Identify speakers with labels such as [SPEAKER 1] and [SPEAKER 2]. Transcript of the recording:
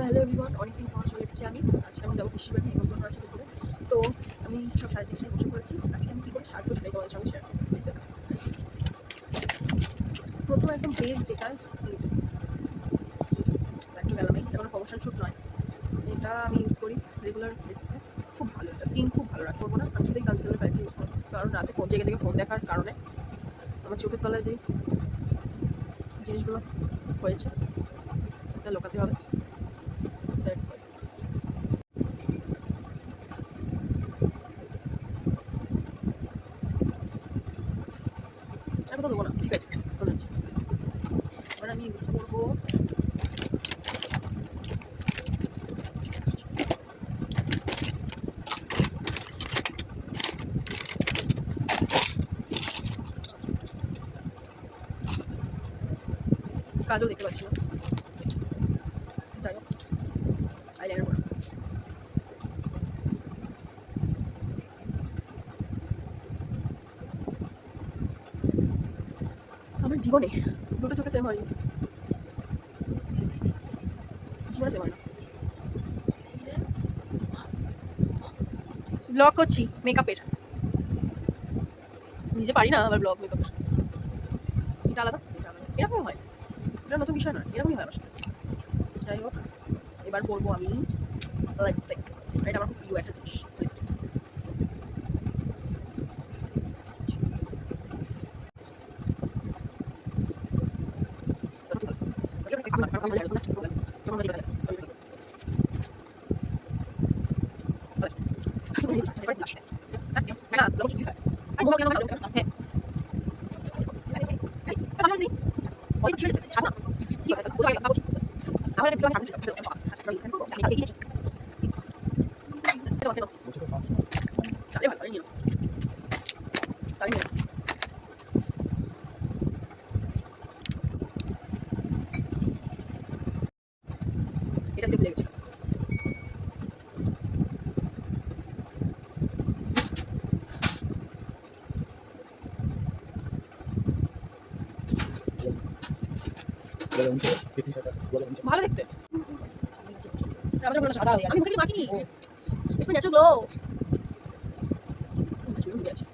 [SPEAKER 1] Hello everyone, অনেকদিন পর চলে এসেছি আমি। আজকে আমি যাবো পিসির বাড়ি, নিমন্ত্রণ আছে দুপুরে। তো আমি সব সাজিয়ে বসে পড়েছি। আজকে আমি কী করে সাজবো সেটাই তোমাদের সঙ্গে শেয়ার করবো। প্রথমে একদম বেস যেটা, একটু গেলাম, এটা কোনো প্রমোশন শ্যুট নয়, এটা আমি ইউজ করি রেগুলার বেসিসে। খুব ভালো, এটা স্কিন খুব ভালো রাখবো না। আমি শুধু এই কনসিলার প্যালেটটা ইউজ করবো, কারণ রাতে ফোন জেগে ফোন দেখার কারণে আমার চোখের তলায় যে জিনিসগুলো হয়েছে এটা লোকাতে হবে। That's why. কথা দেবো না, ঠিক আছে, মনে হচ্ছে। এবার আমি ইউজ করবো কাজও দেখতে পাচ্ছি না, যাই হোক আইলাইনার করা। আমার জীবনে দুটো চোখে সেম হয়নি, জীবনে সেম হয় না। ব্লগ করছি মেকআপের, নিজে পারি না আবার ব্লগ মেকআপের। এটা আলাদা, এটা আলাদা, এরকম হয়, এটা নতুন বিষয় নয়, এরকমই হয় আমার সাথে। যাই হোক, এবার করবো আমি লিপস্টিক। এটা আমার খুব প্রিয় একটা জিনিস, লিপস্টিক। এটা দিয়ে ভুলে গেছি। ভালো দেখতে, আমি মুখে মাখিনি, ন্যাচারাল গ্লো। চুল উঠে আছে।